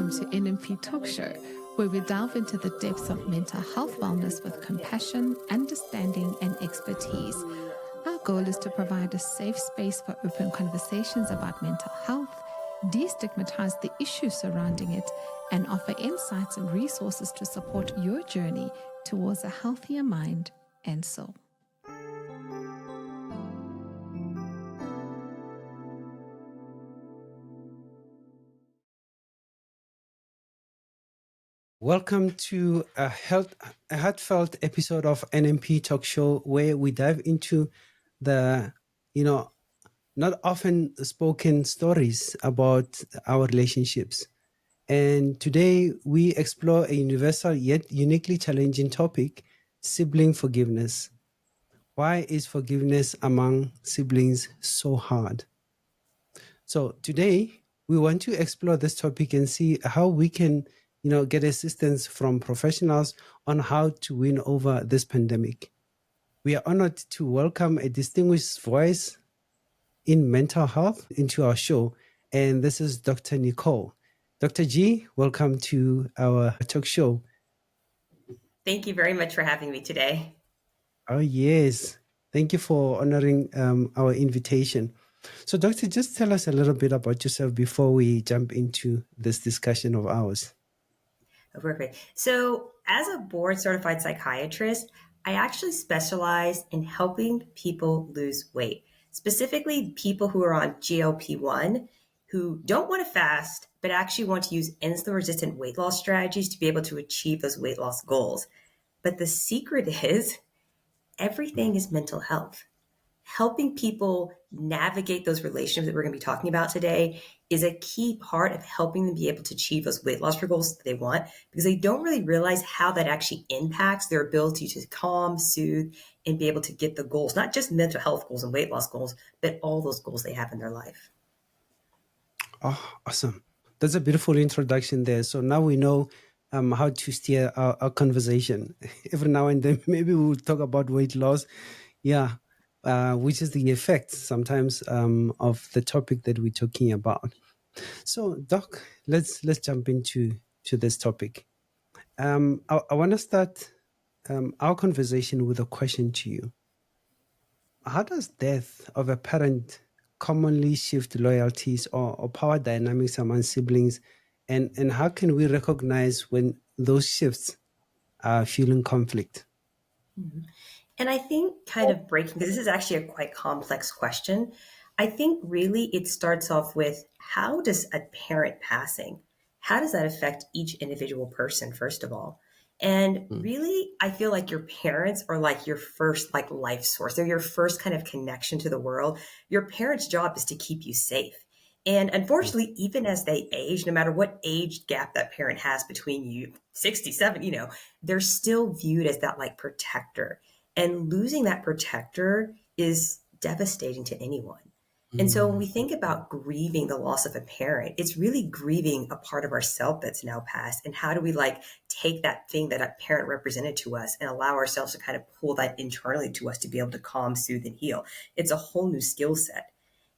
welcome to NMP Talk Show, where we delve into the depths of mental health wellness with compassion, understanding, and expertise. Our goal is to provide a safe space for open conversations about mental health, destigmatize the issues surrounding it, and offer insights and resources to support your journey towards a healthier mind and soul. Welcome to a heartfelt episode of NMP Talk Show, where we dive into the, not often spoken stories about our relationships. And today we explore a universal yet uniquely challenging topic, sibling forgiveness. Why is forgiveness among siblings so hard? So today we want to explore this topic and see how we can, get assistance from professionals on how to win over this pandemic. We are honored to welcome a distinguished voice in mental health into our show, and this is Dr. Nicole. Dr. G, welcome to our talk show. Thank you very much for having me today. Oh, yes. Thank you for honoring our invitation. So, Doctor, just tell us a little bit about yourself before we jump into this discussion of ours. Oh, perfect. So, as a board certified psychiatrist, I actually specialize in helping people lose weight, specifically people who are on GLP-1, who don't want to fast, but actually want to use insulin resistant weight loss strategies to be able to achieve those weight loss goals. But the secret is everything is mental health. Helping people navigate those relationships that we're going to be talking about today is a key part of helping them be able to achieve those weight loss goals that they want, because they don't really realize how that actually impacts their ability to calm, soothe, and be able to get the goals, not just mental health goals and weight loss goals, but all those goals they have in their life. Oh, awesome. That's a beautiful introduction there. So now we know how to steer our conversation. Every now and then, maybe we'll talk about weight loss. Yeah. Which is the effect sometimes of the topic that we're talking about. So, Doc, let's jump into this topic. I want to start our conversation with a question to you. How does death of a parent commonly shift loyalties or power dynamics among siblings, and how can we recognize when those shifts are fueling conflict? Mm-hmm. And I think kind of breaking, because this is actually a quite complex question. I think really it starts off with, how does a parent passing, how does that affect each individual person, first of all? And really, I feel like your parents are like your first like life source. They're your first kind of connection to the world. Your parents' job is to keep you safe. And unfortunately, even as they age, no matter what age gap that parent has between you, 67, they're still viewed as that like protector. And losing that protector is devastating to anyone. And so when we think about grieving the loss of a parent, it's really grieving a part of ourself that's now passed. And how do we like take that thing that a parent represented to us and allow ourselves to kind of pull that internally to us to be able to calm, soothe, and heal? It's a whole new skill set.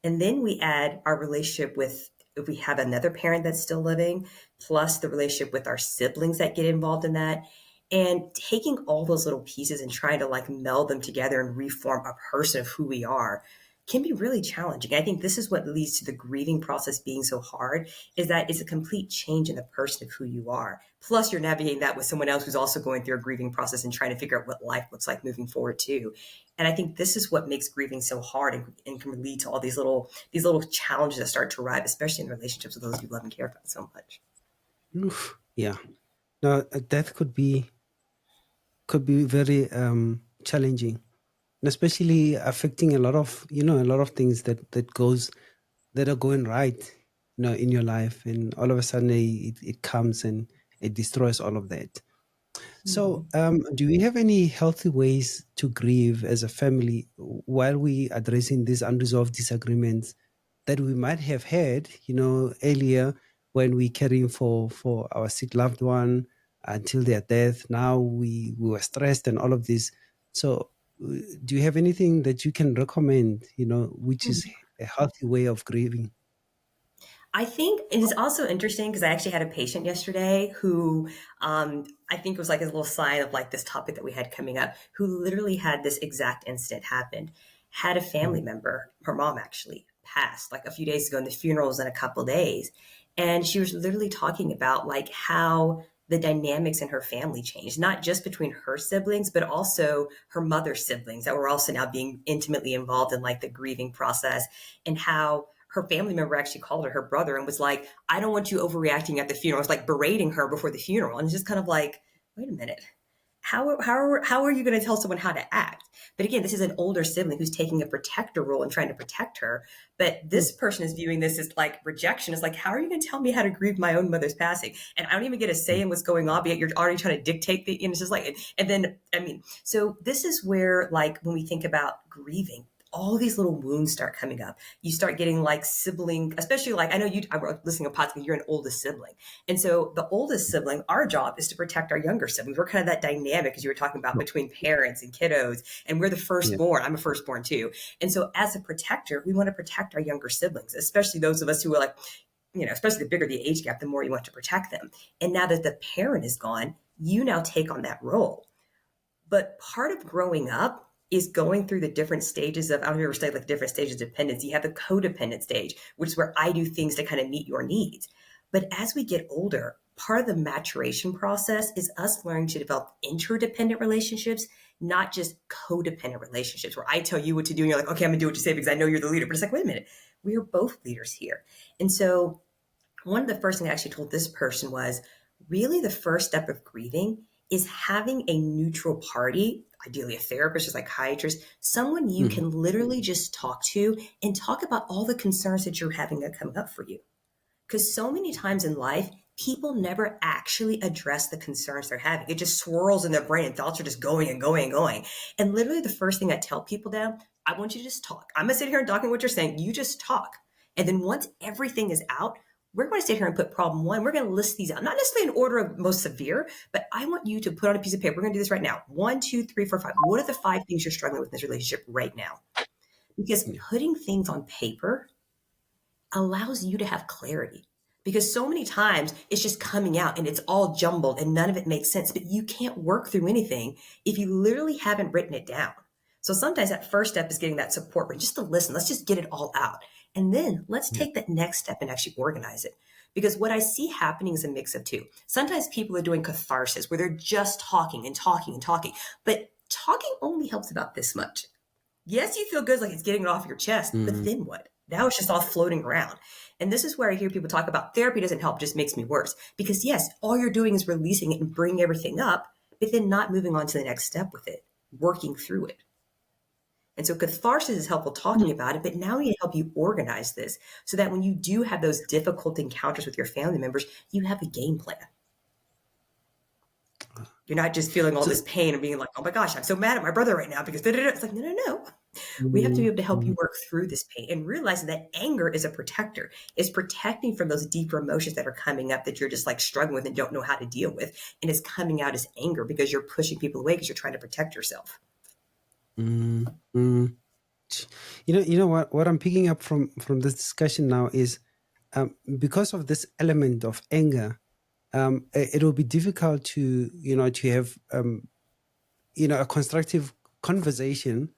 And then we add our relationship with, if we have another parent that's still living, plus the relationship with our siblings that get involved in that. And taking all those little pieces and trying to like meld them together and reform a person of who we are can be really challenging. I think this is what leads to the grieving process being so hard, is that it's a complete change in the person of who you are. Plus you're navigating that with someone else who's also going through a grieving process and trying to figure out what life looks like moving forward too. And I think this is what makes grieving so hard and can lead to all these little challenges that start to arrive, especially in relationships with those you love and care about so much. Oof, yeah. Now, death could be very challenging, and especially affecting a lot of things that are going right, in your life, and all of a sudden it comes and it destroys all of that. So, do we have any healthy ways to grieve as a family while we addressing these unresolved disagreements that we might have had, earlier when we caring for our sick loved one until their death? Now we were stressed and all of this. So, do you have anything that you can recommend, which is a healthy way of grieving? I think it is also interesting because I actually had a patient yesterday who I think was like a little sign of like this topic that we had coming up, who literally had this exact incident happen. Had a family member, her mom actually passed like a few days ago, and the funeral was in a couple days. And she was literally talking about like how the dynamics in her family changed, not just between her siblings, but also her mother's siblings that were also now being intimately involved in like the grieving process, and how her family member actually called her brother and was like, I don't want you overreacting at the funeral. It's like berating her before the funeral. And it's just kind of like, wait a minute. How are you going to tell someone how to act? But again, this is an older sibling who's taking a protector role and trying to protect her. But this person is viewing this as like rejection. It's like, how are you going to tell me how to grieve my own mother's passing? And I don't even get a say in what's going on, but yet you're already trying to dictate the, and it's just like, and then, I mean, so this is where like, when we think about grieving, all these little wounds start coming up. You start getting like sibling, especially like, I know I was listening to podcasts, you're an oldest sibling. And so the oldest sibling, our job is to protect our younger siblings. We're kind of that dynamic, as you were talking about, between parents and kiddos. And we're the firstborn. I'm a firstborn too. And so as a protector, we want to protect our younger siblings, especially those of us who are like, especially the bigger the age gap, the more you want to protect them. And now that the parent is gone, you now take on that role. But part of growing up is going through the different stages of, I don't ever say like different stages of dependence. You have the codependent stage, which is where I do things to kind of meet your needs. But as we get older, part of the maturation process is us learning to develop interdependent relationships, not just codependent relationships where I tell you what to do and you're like, okay, I'm gonna do what you say because I know you're the leader. But it's like, wait a minute, we are both leaders here. And so one of the first things I actually told this person was really the first step of grieving is having a neutral party, ideally a therapist, a psychiatrist, someone you can literally just talk to and talk about all the concerns that you're having that come up for you. Because so many times in life, people never actually address the concerns they're having. It just swirls in their brain and thoughts are just going and going and going. And literally the first thing I tell people now, I want you to just talk. I'm going to sit here and document what you're saying. You just talk. And then once everything is out, we're going to sit here and put problem one. We're going to list these out, not necessarily in order of most severe, but I want you to put on a piece of paper. We're going to do this right now. 1, 2, 3, 4, 5. What are the 5 things you're struggling with in this relationship right now? Because putting things on paper allows you to have clarity. Because so many times it's just coming out and it's all jumbled and none of it makes sense, but you can't work through anything if you literally haven't written it down. So sometimes that first step is getting that support, but just to listen, let's just get it all out. And then let's take that next step and actually organize it. Because what I see happening is a mix of two. Sometimes people are doing catharsis where they're just talking and talking and talking, but talking only helps about this much. Yes, you feel good, like it's getting it off your chest, but then what? Now it's just all floating around. And this is where I hear people talk about therapy doesn't help, just makes me worse. Because yes, all you're doing is releasing it and bringing everything up, but then not moving on to the next step with it, working through it. And so catharsis is helpful talking about it, but now we need to help you organize this so that when you do have those difficult encounters with your family members, you have a game plan. You're not just feeling all this pain and being like, oh my gosh, I'm so mad at my brother right now because it's like, no. We have to be able to help you work through this pain and realize that anger is a protector. It's protecting from those deeper emotions that are coming up that you're just like struggling with and don't know how to deal with. And it's coming out as anger because you're pushing people away because you're trying to protect yourself. You know what I'm picking up from this discussion now is because of this element of anger, it will be difficult to have a constructive conversation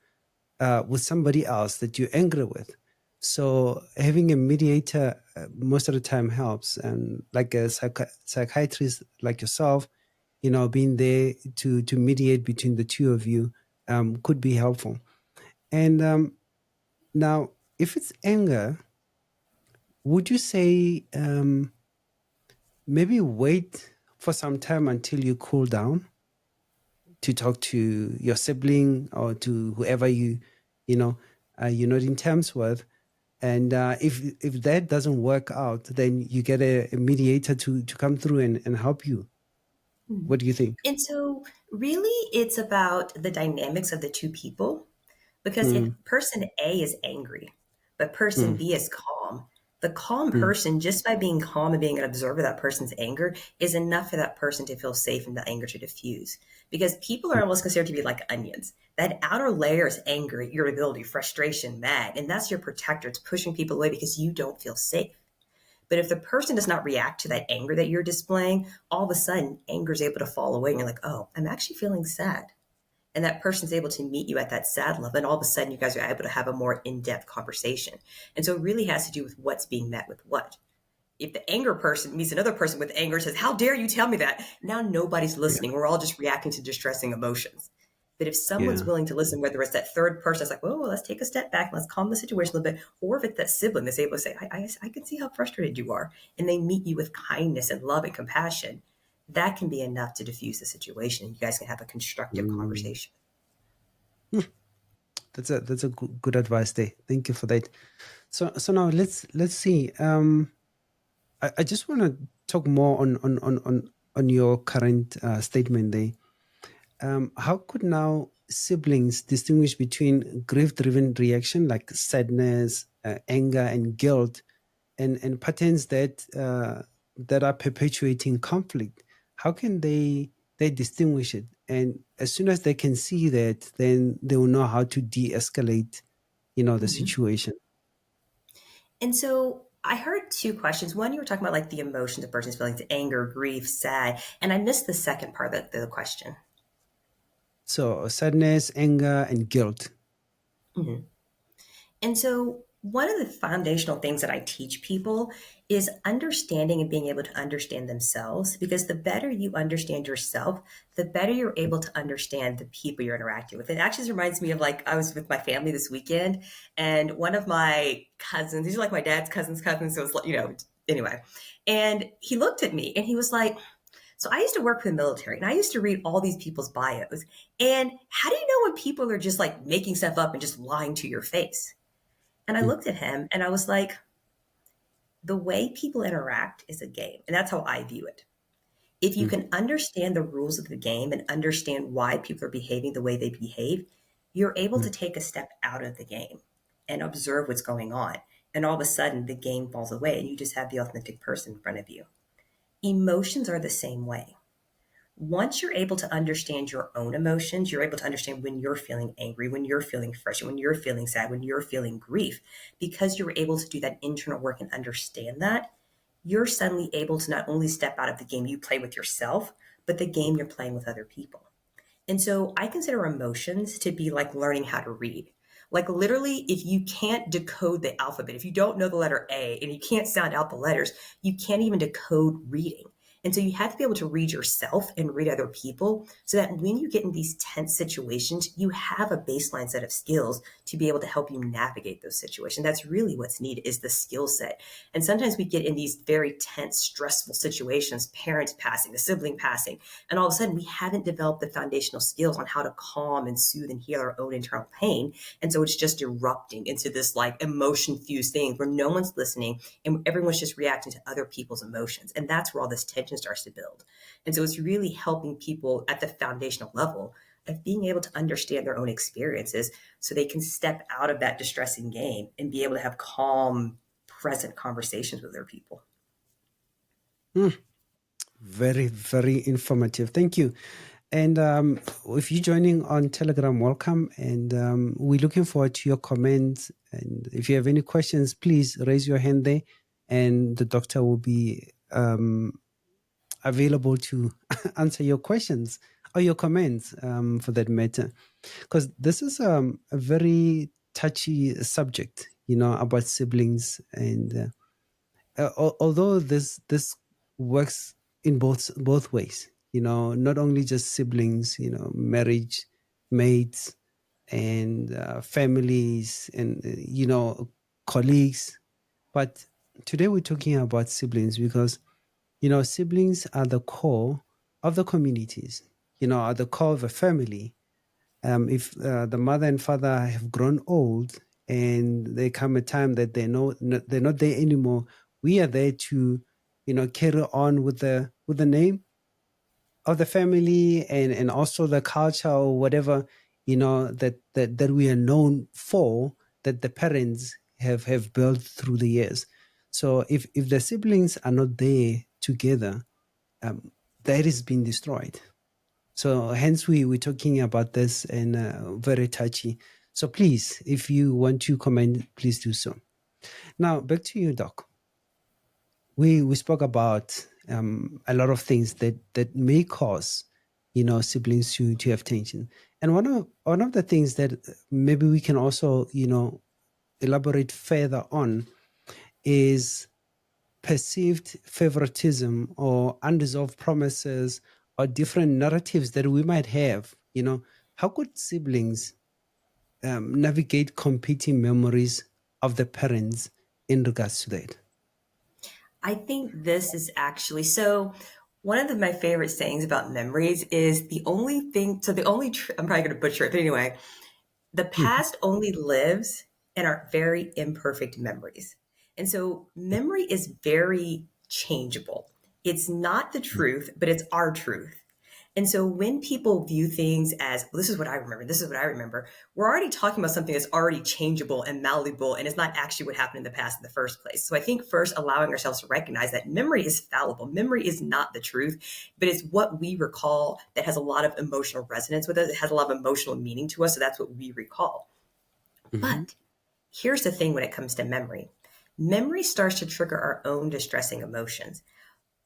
with somebody else that you're angry with. So having a mediator most of the time helps, and like a psychiatrist like yourself, being there to mediate between the two of you could be helpful. And now, if it's anger, would you say maybe wait for some time until you cool down to talk to your sibling or to whoever you're not in terms with? And if that doesn't work out, then you get a mediator to come through and help you. What do you think? And so really it's about the dynamics of the two people. Because if person A is angry, but person B is calm, the calm person, just by being calm and being an observer of that person's anger, is enough for that person to feel safe and the anger to diffuse. Because people are almost considered to be like onions. That outer layer is anger, irritability, frustration, mad, and that's your protector. It's pushing people away because you don't feel safe. But if the person does not react to that anger that you're displaying, all of a sudden anger is able to fall away and you're like, oh, I'm actually feeling sad. And that person's able to meet you at that sad level. And all of a sudden you guys are able to have a more in-depth conversation. And so it really has to do with what's being met with what. If the anger person meets another person with anger and says, how dare you tell me that? Now nobody's listening. We're all just reacting to distressing emotions. But if someone's Yeah. willing to listen, whether it's that third person that's like, oh, well, let's take a step back, let's calm the situation a little bit, or if it's that sibling that's able to say, I can see how frustrated you are, and they meet you with kindness and love and compassion, that can be enough to diffuse the situation. You guys can have a constructive conversation. That's a good advice there. Thank you for that. So now let's see. I just want to talk more on your current statement there. How could now siblings distinguish between grief-driven reaction like sadness, anger, and guilt, and patterns that that are perpetuating conflict? How can they distinguish it? And as soon as they can see that, then they will know how to de-escalate, the situation. And so I heard two questions. One, you were talking about like the emotions a person's feeling, anger, grief, sad, and I missed the second part of the question. So sadness, anger, and guilt. Mm-hmm. And so, one of the foundational things that I teach people is understanding and being able to understand themselves, because the better you understand yourself, the better you're able to understand the people you're interacting with. It actually reminds me of like I was with my family this weekend, and one of my cousins, these are like my dad's cousins, so it's like, anyway. And he looked at me and he was like, so I used to work for the military and I used to read all these people's bios. And how do you know when people are just like making stuff up and just lying to your face? And I looked at him and I was like, the way people interact is a game. And that's how I view it. If you can understand the rules of the game and understand why people are behaving the way they behave, you're able to take a step out of the game and observe what's going on. And all of a sudden, the game falls away and you just have the authentic person in front of you. Emotions are the same way. Once you're able to understand your own emotions, you're able to understand when you're feeling angry, when you're feeling frustrated, when you're feeling sad, when you're feeling grief, because you're able to do that internal work and understand that, you're suddenly able to not only step out of the game you play with yourself, but the game you're playing with other people. And so I consider emotions to be like learning how to read. Like literally, if you can't decode the alphabet, if you don't know the letter A and you can't sound out the letters, you can't even decode reading. And so you have to be able to read yourself and read other people so that when you get in these tense situations, you have a baseline set of skills to be able to help you navigate those situations. That's really what's needed, is the skill set. And sometimes we get in these very tense, stressful situations, parents passing, a sibling passing, and all of a sudden we haven't developed the foundational skills on how to calm and soothe and heal our own internal pain. And so it's just erupting into this like emotion fused thing where no one's listening and everyone's just reacting to other people's emotions. And that's where all this tension starts to build. And so it's really helping people at the foundational level of being able to understand their own experiences so they can step out of that distressing game and be able to have calm, present conversations with their people. Very, very informative. Thank you. And if you're joining on Telegram, welcome. And we're looking forward to your comments. And if you have any questions, please raise your hand there, and the doctor will be available to answer your questions or your comments, for that matter. Because this is a very touchy subject, about siblings. And although this works in both ways, not only just siblings, marriage, mates, and families, and colleagues, but today we're talking about siblings because siblings are the core of the communities, are the core of a family. If the mother and father have grown old and there come a time that they're not there anymore, we are there to, carry on with the name of the family, and also the culture or whatever, that we are known for, that the parents have built through the years. So if the siblings are not there together, that is being destroyed. So hence we're talking about this, and very touchy. So please, if you want to comment, please do so. Now back to you, Doc. we spoke about a lot of things that may cause, siblings to have tension. And one of the things that maybe we can also, elaborate further on is perceived favoritism or unresolved promises or different narratives that we might have. How could siblings navigate competing memories of the parents in regards to that? I think this is actually so. One of my favorite sayings about memories is the only thing. So the only I'm probably going to butcher it, but anyway, the Mhm. past only lives in our very imperfect memories. And so memory is very changeable. It's not the truth, but it's our truth. And so when people view things as, well, this is what I remember, this is what I remember, we're already talking about something that's already changeable and malleable, and it's not actually what happened in the past in the first place. So I think first allowing ourselves to recognize that memory is fallible. Memory is not the truth, but it's what we recall that has a lot of emotional resonance with us. It has a lot of emotional meaning to us. So that's what we recall. Mhm. But here's the thing when it comes to memory. Memory starts to trigger our own distressing emotions.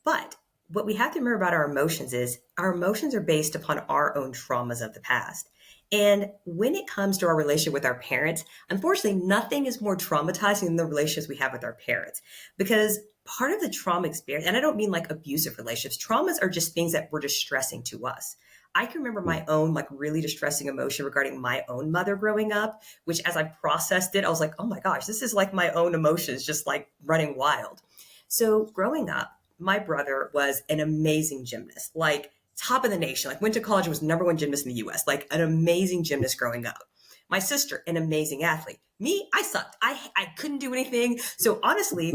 But what we have to remember about our emotions is our emotions are based upon our own traumas of the past. And when it comes to our relationship with our parents, unfortunately, nothing is more traumatizing than the relationships we have with our parents. Because part of the trauma experience, and I don't mean like abusive relationships, traumas are just things that were distressing to us. I can remember my own like really distressing emotion regarding my own mother growing up, which as I processed it, I was like, oh my gosh, this is like my own emotions just like running wild. So growing up, my brother was an amazing gymnast, like top of the nation, like went to college and was number one gymnast in the US, like an amazing gymnast growing up. My sister, an amazing athlete. Me, I sucked. I couldn't do anything. So honestly,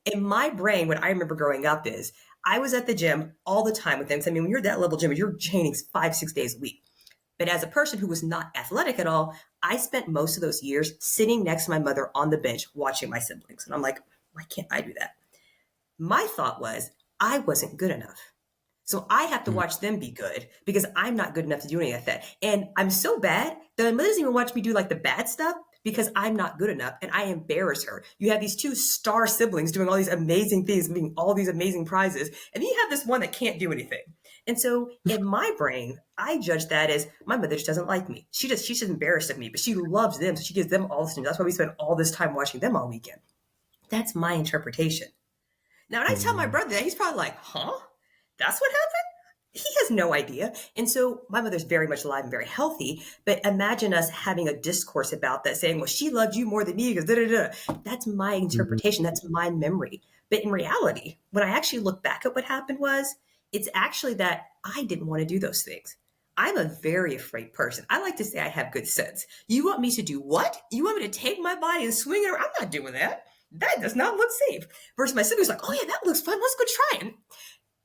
in my brain, what I remember growing up is I was at the gym all the time with them. So, I mean, when you're that level gym, you're training 5, 6 days a week. But as a person who was not athletic at all, I spent most of those years sitting next to my mother on the bench watching my siblings. And I'm like, why can't I do that? My thought was I wasn't good enough. So I have to Mhm. watch them be good because I'm not good enough to do any of that. And I'm so bad that my mother doesn't even watch me do like the bad stuff because I'm not good enough and I embarrass her. You have these two star siblings doing all these amazing things, winning all these amazing prizes, and then you have this one that can't do anything. And so in my brain, I judge that as my mother just doesn't like me. She's just embarrassed of me, but she loves them. So she gives them all this. That's why we spend all this time watching them all weekend. That's my interpretation. Now, when I tell my Mhm. brother that, he's probably like, huh? That's what happened? He has no idea. And so my mother's very much alive and very healthy. But imagine us having a discourse about that, saying, well, she loved you more than me because da da da. That's my Mhm. interpretation. That's my memory. But in reality, when I actually look back at what happened was, it's actually that I didn't want to do those things. I'm a very afraid person. I like to say I have good sense. You want me to do what? You want me to take my body and swing it around? I'm not doing that. That does not look safe. Versus my siblings like, oh yeah, that looks fun. Let's go try it.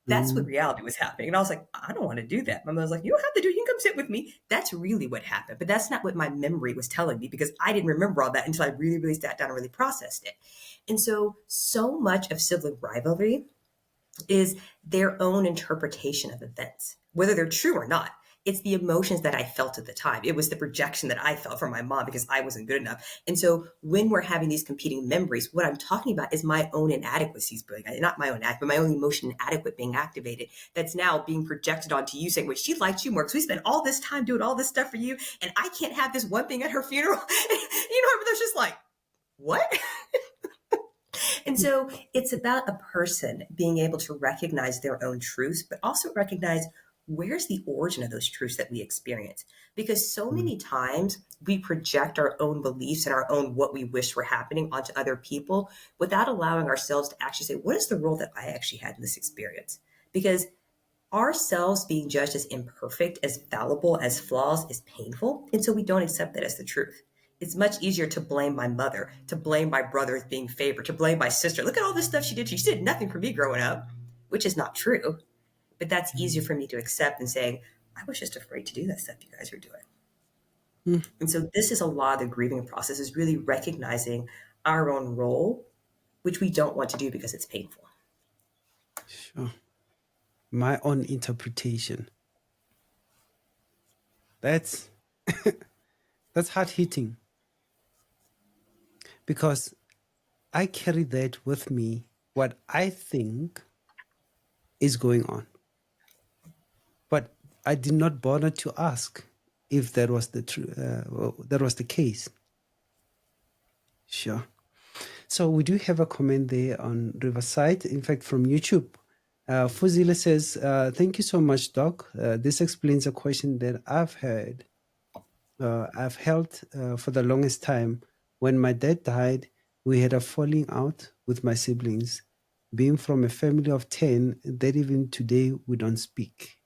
That's what Mhm. reality was happening. And I was like, I don't want to do that. My mother was like, you don't have to do it. You can come sit with me. That's really what happened. But that's not what my memory was telling me because I didn't remember all that until I really, really sat down and really processed it. And so much of sibling rivalry is their own interpretation of events, whether they're true or not. It's the emotions that I felt at the time. It was the projection that I felt from my mom because I wasn't good enough. And so when we're having these competing memories, what I'm talking about is my own inadequacies being, not my own act, but my own emotion inadequate being activated. That's now being projected onto you saying, well, she liked you more because we spent all this time doing all this stuff for you. And I can't have this one thing at her funeral. There's just like, what? And so it's about a person being able to recognize their own truths, but also recognize where's the origin of those truths that we experience. Because so Mhm. many times we project our own beliefs and our own what we wish were happening onto other people without allowing ourselves to actually say, what is the role that I actually had in this experience? Because ourselves being judged as imperfect, as fallible, as flaws is painful. And so we don't accept that as the truth. It's much easier to blame my mother, to blame my brother as being favored, to blame my sister. Look at all this stuff she did. She did nothing for me growing up, which is not true. But that's easier for me to accept than saying, I was just afraid to do that stuff you guys were doing. Mhm. And so this is a lot of the grieving process is really recognizing our own role, which we don't want to do because it's painful. Sure. My own interpretation. That's that's hard hitting because I carry that with me what I think is going on. But I did not bother to ask if that was that was the case. Sure. So we do have a comment there on Riverside, in fact, from YouTube. Fuzile says, thank you so much, Doc. This explains a question that I've held for the longest time. When my dad died, we had a falling out with my siblings. Being from a family of 10, that even today we don't speak.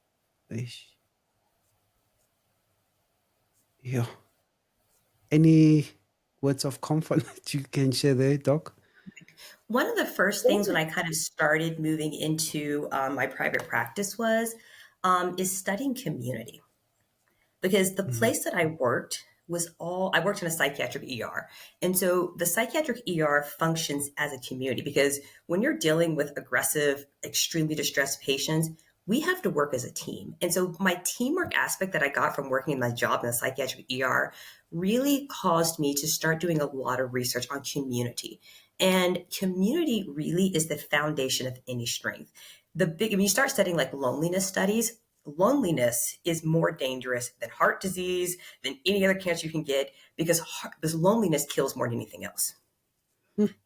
Eish. Yeah. Any words of comfort that you can share there, Doc? One of the first things when I kind of started moving into my private practice was is studying community, because the place that I worked I worked in a psychiatric ER. And so the psychiatric ER functions as a community, because when you're dealing with aggressive, extremely distressed patients, we have to work as a team. And so my teamwork aspect that I got from working in my job in the psychiatric ER really caused me to start doing a lot of research on community. And community really is the foundation of any strength. When you start studying like loneliness studies, loneliness is more dangerous than heart disease, than any other cancer you can get, because loneliness kills more than anything else.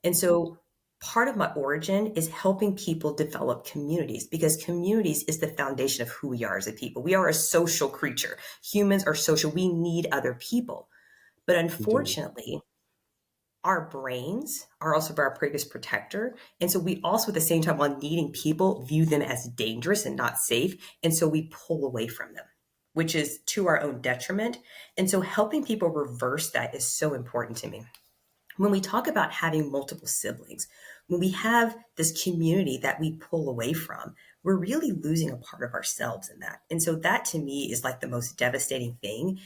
And so part of my origin is helping people develop communities, because communities is the foundation of who we are as a people. We are a social creature. Humans are social. We need other people. But unfortunately, our brains are also our biggest protector. And so we also, at the same time, while needing people, view them as dangerous and not safe. And so we pull away from them, which is to our own detriment. And so helping people reverse that is so important to me. When we talk about having multiple siblings, when we have this community that we pull away from, we're really losing a part of ourselves in that. And so that to me is like the most devastating thing.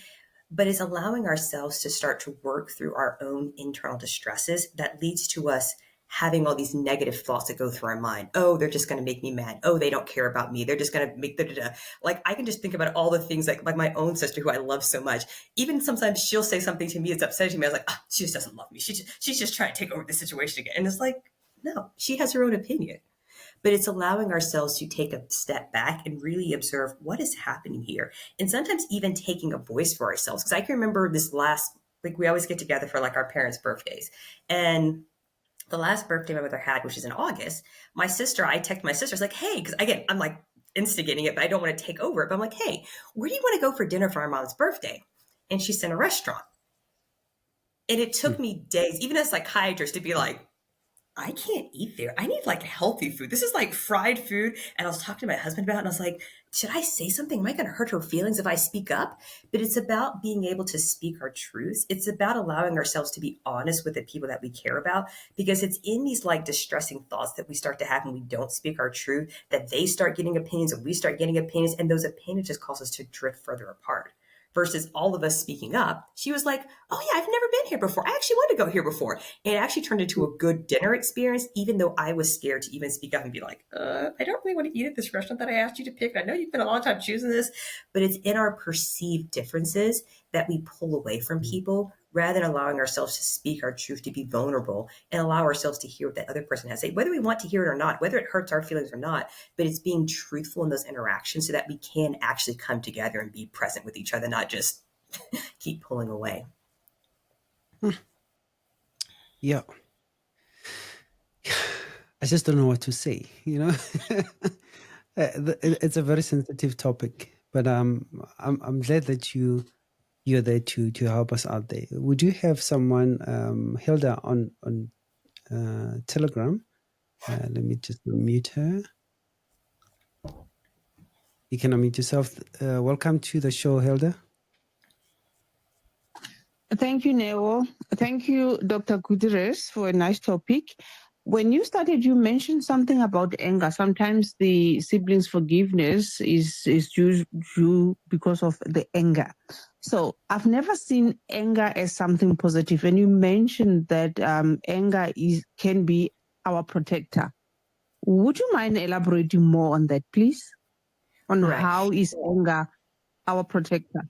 But it's allowing ourselves to start to work through our own internal distresses that leads to us having all these negative thoughts that go through our mind. Oh, they're just going to make me mad. Oh, they don't care about me. They're just going to make like I can just think about all the things like my own sister, who I love so much. Even sometimes she'll say something to me that's upsetting to me. I was like, she just doesn't love me. She's just trying to take over the situation again. And it's like, no, she has her own opinion. But it's allowing ourselves to take a step back and really observe what is happening here. And sometimes even taking a voice for ourselves. Because I can remember we always get together for like our parents' birthdays. And the last birthday my mother had, which is in August, I texted my sister, I was like, hey, because again, I'm like instigating it, but I don't want to take over it. But I'm like, hey, where do you want to go for dinner for our mom's birthday? And she said a restaurant. And it took me days, even as a psychiatrist, to be like, I can't eat there. I need like healthy food. This is like fried food. And I was talking to my husband about it, and I was like, should I say something? Am I going to hurt her feelings if I speak up? But it's about being able to speak our truths. It's about allowing ourselves to be honest with the people that we care about, because it's in these like distressing thoughts that we start to have when we don't speak our truth, that they start getting opinions and we start getting opinions. And those opinions just cause us to drift further apart. Versus all of us speaking up. She was like, oh yeah, I've never been here before. I actually want to go here before. And it actually turned into a good dinner experience, even though I was scared to even speak up and be like, I don't really want to eat at this restaurant that I asked you to pick. I know you've spent a long time choosing this, but it's in our perceived differences that we pull away from people, rather than allowing ourselves to speak our truth, to be vulnerable, and allow ourselves to hear what that other person has to say, whether we want to hear it or not, whether it hurts our feelings or not. But it's being truthful in those interactions so that we can actually come together and be present with each other, not just keep pulling away. Yeah. I just don't know what to say, you know. It's a very sensitive topic, but I'm glad that you're there to help us out there. Would you have someone, Hilda, on Telegram? Let me just unmute her. You can unmute yourself. Welcome to the show, Hilda. Thank you, Neo. Thank you, Dr. Gutierrez, for a nice topic. When you started, you mentioned something about anger. Sometimes the siblings' forgiveness is due because of the anger. So I've never seen anger as something positive. And you mentioned that anger can be our protector. Would you mind elaborating more on that, please? On Right. how is anger our protector?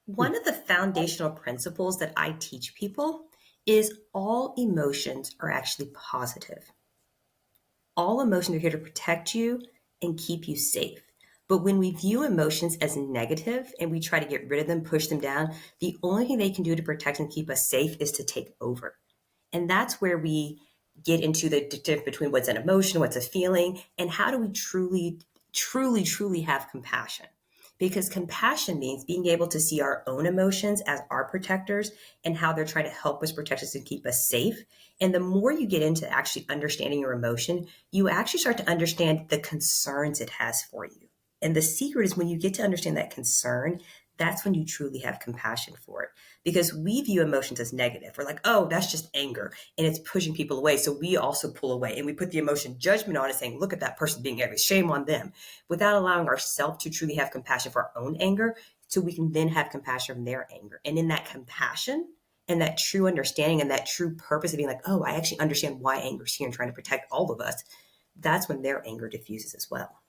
One of the foundational principles that I teach people is all emotions are actually positive. All emotions are here to protect you and keep you safe. But when we view emotions as negative and we try to get rid of them, push them down, the only thing they can do to protect and keep us safe is to take over. And that's where we get into the difference between what's an emotion, what's a feeling, and how do we truly have compassion. Because compassion means being able to see our own emotions as our protectors and how they're trying to help us protect us and keep us safe. And the more you get into actually understanding your emotion, you actually start to understand the concerns it has for you. And the secret is when you get to understand that concern, that's when you truly have compassion for it. Because we view emotions as negative. We're like, oh, that's just anger. And it's pushing people away. So we also pull away and we put the emotion judgment on it, saying, look at that person being angry. Shame on them. Without allowing ourselves to truly have compassion for our own anger, so we can then have compassion from their anger. And in that compassion and that true understanding and that true purpose of being like, oh, I actually understand why anger is here and trying to protect all of us, that's when their anger diffuses as well.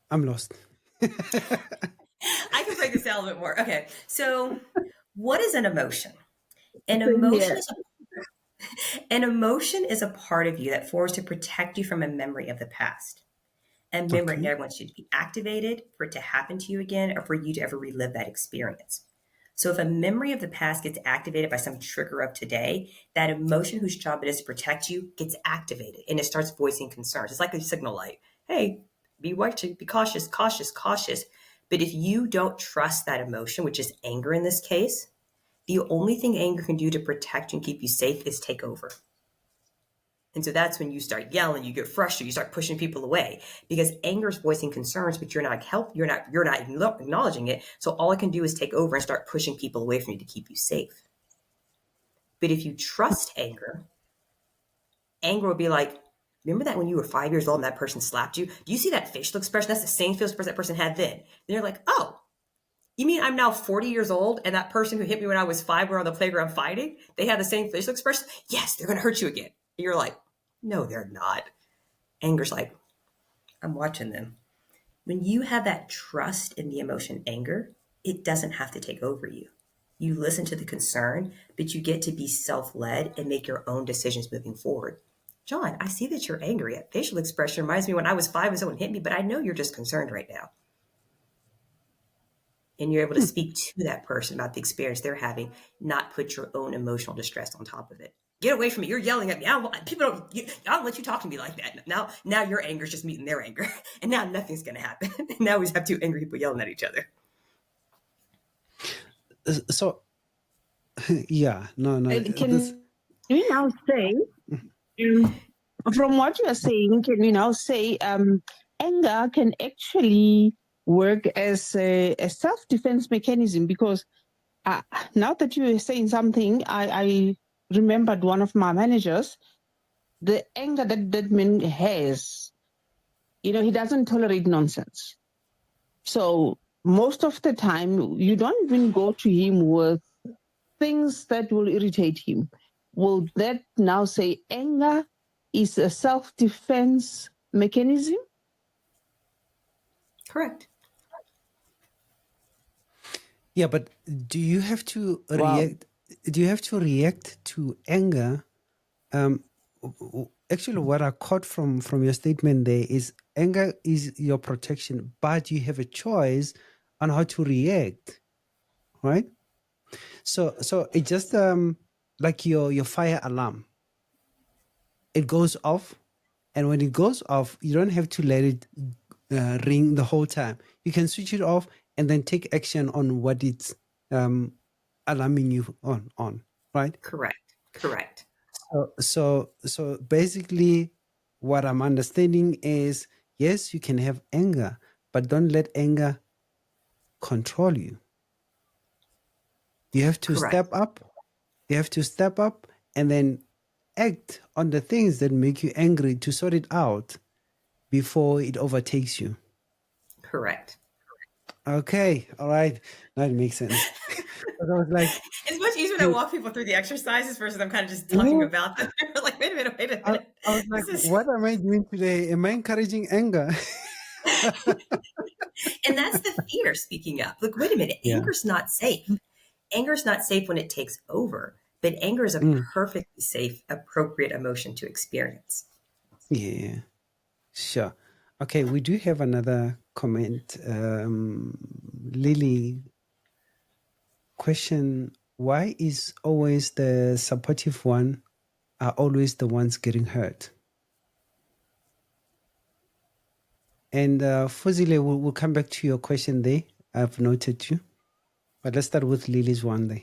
I'm lost. I can break this down a little bit more. Okay. So what is an emotion? An emotion is a part of you that forms to protect you from a memory of the past. And memory never wants you to be activated, for it to happen to you again, or for you to ever relive that experience. So if a memory of the past gets activated by some trigger of today, that emotion whose job it is to protect you gets activated and it starts voicing concerns. It's like a signal light. Hey, be watching, be cautious. But if you don't trust that emotion, which is anger in this case, the only thing anger can do to protect you and keep you safe is take over. And so that's when you start yelling, you get frustrated, you start pushing people away because anger is voicing concerns, but you're not acknowledging it. So all it can do is take over and start pushing people away from you to keep you safe. But if you trust anger will be like, remember that when you were 5 years old and that person slapped you? Do you see that facial expression? That's the same facial expression that person had then. And you're like, oh, you mean I'm now 40 years old and that person who hit me when I was 5, we're on the playground fighting, they have the same facial expression? Yes, they're going to hurt you again. And you're like, no, they're not. Anger's like, I'm watching them. When you have that trust in the emotion anger, it doesn't have to take over you. You listen to the concern, but you get to be self-led and make your own decisions moving forward. John, I see that you're angry. That facial expression reminds me when I was 5 and someone hit me, but I know you're just concerned right now. And you're able to speak to that person about the experience they're having, not put your own emotional distress on top of it. Get away from me. You're yelling at me. I don't let you talk to me like that. Now your anger is just meeting their anger. And now nothing's going to happen. Now we have two angry people yelling at each other. So, yeah, no. Can we now say, from what you are saying, can we now say anger can actually work as a self-defense mechanism? Because now that you are saying something, I remembered one of my managers, the anger that man has, he doesn't tolerate nonsense. So most of the time, you don't even go to him with things that will irritate him. Will that now say anger is a self-defense mechanism? Correct. Yeah, but do you have to react? Do you have to react to anger? Actually, what I caught from your statement there is anger is your protection, but you have a choice on how to react, right? So it just like your fire alarm. It goes off, and when it goes off, you don't have to let it ring the whole time. You can switch it off and then take action on what it's alarming you on, right? Correct. So basically, what I'm understanding is, yes, you can have anger, but don't let anger control you. You have to step up. You have to step up and then act on the things that make you angry to sort it out before it overtakes you. Correct. Okay. All right. That makes sense. But I was like, it's much easier when I walk people through the exercises versus I'm kind of just talking about them. Like, wait a minute. I was like, what am I doing today? Am I encouraging anger? And that's the fear speaking up. Look, wait a minute. Anger's not safe. Anger's not safe when it takes over. But But anger is a Mm. perfectly safe, appropriate emotion to experience. Yeah, sure. Okay, we do have another comment. Lily, question, why is always the supportive one are always the ones getting hurt? And Fuzile, we'll come back to your question there. I've noted you. But let's start with Lily's one there.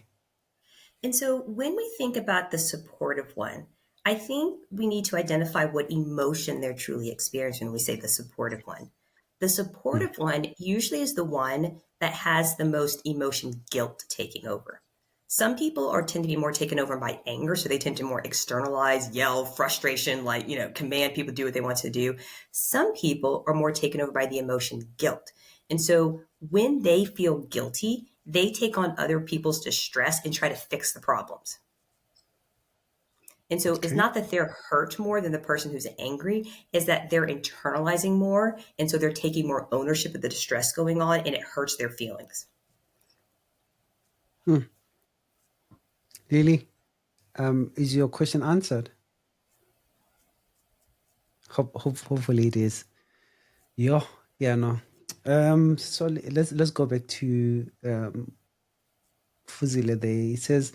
And so when we think about the supportive one, I think we need to identify what emotion they're truly experiencing when we say the supportive one. The Mm. supportive one usually is the one that has the most emotion guilt taking over. Some people are tend to be more taken over by anger, so they tend to more externalize, yell, frustration, like, command people to do what they want to do. Some people are more taken over by the emotion guilt. And so when they feel guilty, they take on other people's distress and try to fix the problems. And so it's Okay. not that they're hurt more than the person who's angry, is that they're internalizing more. And so they're taking more ownership of the distress going on, and it hurts their feelings. Hmm. Lily, is your question answered? Hopefully it is. Yeah, no. So let's go back to Fuzile there. It says,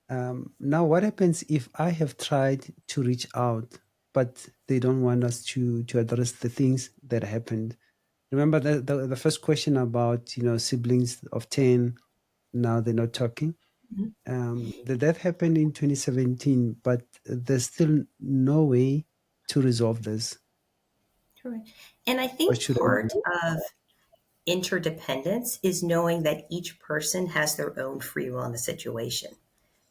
now what happens if I have tried to reach out, but they don't want us to address the things that happened? Remember the first question about siblings of 10, now they're not talking. That happened in 2017, but there's still no way to resolve this. Correct. And I What think should I part do? of interdependence is knowing that each person has their own free will in the situation.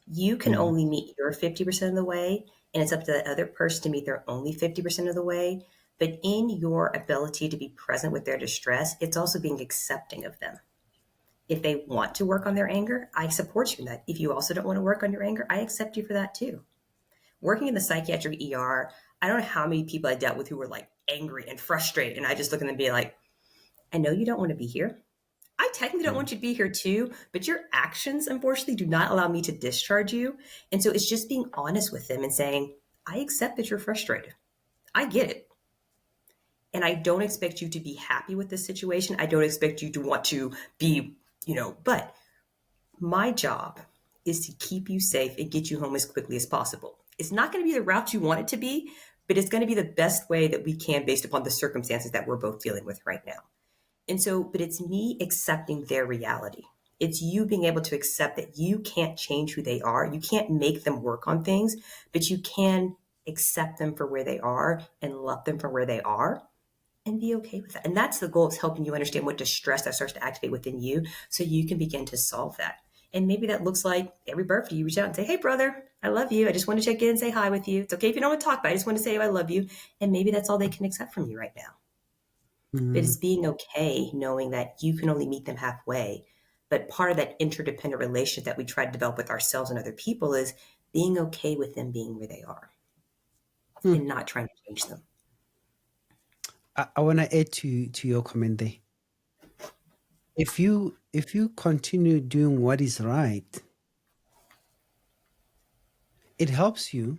You can Mm, only meet your 50% of the way, and it's up to the other person to meet their only 50% of the way. But in your ability to be present with their distress, it's also being accepting of them. If they want to work on their anger, I support you in that. If you also don't want to work on your anger, I accept you for that too. Working in the psychiatric ER, I don't know how many people I dealt with who were like angry and frustrated. And I just look at them and be like, I know you don't want to be here. I technically don't mm, want you to be here too, but your actions, unfortunately, do not allow me to discharge you. And so it's just being honest with them and saying, I accept that you're frustrated. I get it. And I don't expect you to be happy with this situation. I don't expect you to want to be, but my job is to keep you safe and get you home as quickly as possible. It's not going to be the route you want it to be, but it's going to be the best way that we can based upon the circumstances that we're both dealing with right now. And so, but it's me accepting their reality. It's you being able to accept that you can't change who they are. You can't make them work on things, but you can accept them for where they are and love them for where they are and be okay with that. And that's the goal. It's helping you understand what distress that starts to activate within you so you can begin to solve that. And maybe that looks like every birthday you reach out and say, hey, brother, I love you. I just want to check in and say hi with you. It's okay if you don't want to talk, but I just want to say I love you. And maybe that's all they can accept from you right now. But mm, it's being okay knowing that you can only meet them halfway. But part of that interdependent relationship that we try to develop with ourselves and other people is being okay with them being where they are mm. and not trying to change them. I want to add to your comment there. If you continue doing what is right, it helps you.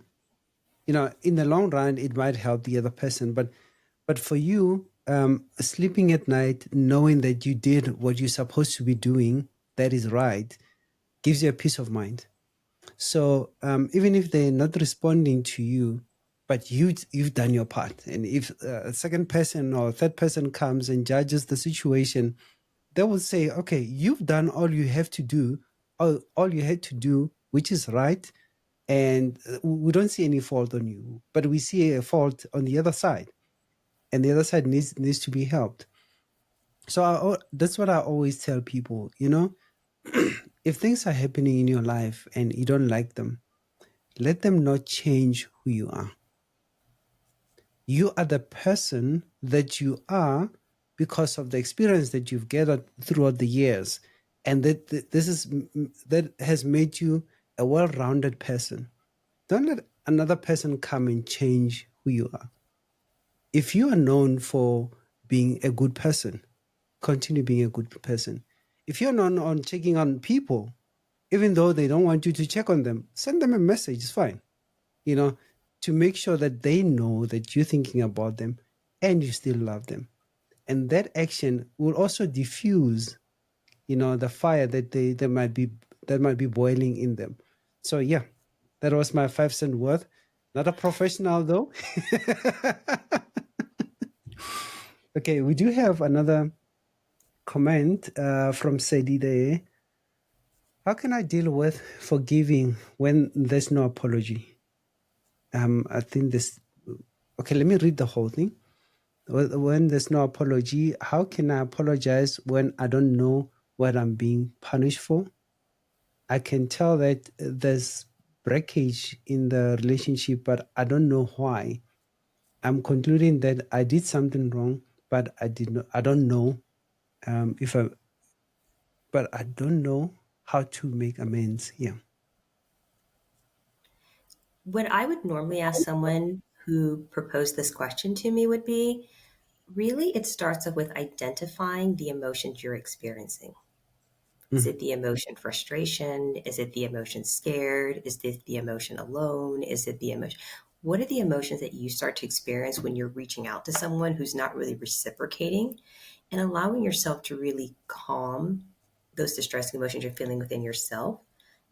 In the long run, it might help the other person, but for you, sleeping at night, knowing that you did what you're supposed to be doing, that is right, gives you a peace of mind. So even if they're not responding to you, but you've done your part, and if a second person or third person comes and judges the situation, they will say, "Okay, you've done all you have to do, all you had to do, which is right, and we don't see any fault on you, but we see a fault on the other side, and the other side needs to be helped." So that's what I always tell people. If things are happening in your life and you don't like them, let them not change who you are. You are the person that you are because of the experience that you've gathered throughout the years, and that has made you a well-rounded person. Don't let another person come and change who you are. If you are known for being a good person, continue being a good person. If you're known on taking on people, even though they don't want you to check on them, send them a message. It's fine, to make sure that they know that you're thinking about them and you still love them. And that action will also diffuse, the fire that might be boiling in them. So yeah, that was my 5 cent worth. Not a professional though. Okay, we do have another comment from Sedi there. How can I deal with forgiving when there's no apology? I think this. Okay, let me read the whole thing. When there's no apology, how can I apologize when I don't know what I'm being punished for? I can tell that there's breakage in the relationship, but I don't know why. I'm concluding that I did something wrong, but I don't know but I don't know how to make amends. Yeah. What I would normally ask someone who proposed this question to me would be, really, it starts off with identifying the emotions you're experiencing. Is it the emotion frustration? Is it the emotion scared? Is it the emotion alone? Is it the emotion? What are the emotions that you start to experience when you're reaching out to someone who's not really reciprocating, and allowing yourself to really calm those distressing emotions you're feeling within yourself?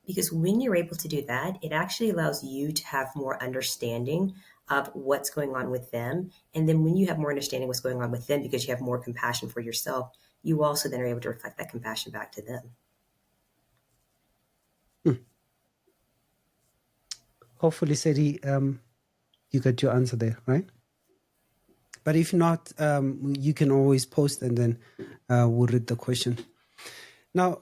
Because when you're able to do that, it actually allows you to have more understanding of what's going on with them. And then when you have more understanding what's going on with them, because you have more compassion for yourself, you also then are able to reflect that compassion back to them. Hopefully, Sedi, you got your answer there, right? But if not, you can always post and then we'll read the question. Now,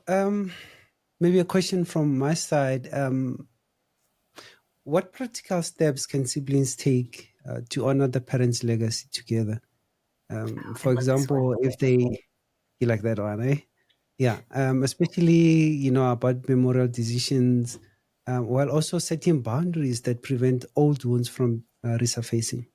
maybe a question from my side. What practical steps can siblings take to honor the parents' legacy together? For example, if you like that one, eh? Yeah, especially, about memorial decisions, while also setting boundaries that prevent old wounds from resurfacing.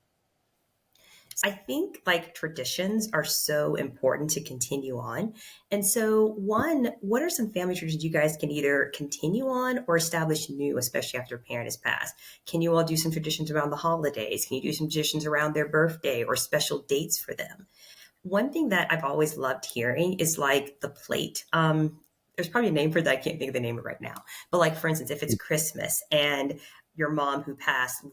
I think like traditions are so important to continue on. And so, one, what are some family traditions you guys can either continue on or establish new, especially after a parent has passed? Can you all do some traditions around the holidays? Can you do some traditions around their birthday or special dates for them? One thing that I've always loved hearing is like the plate. There's probably a name for that. I can't think of the name of it right now. But like, for instance, if it's Christmas and your mom who passed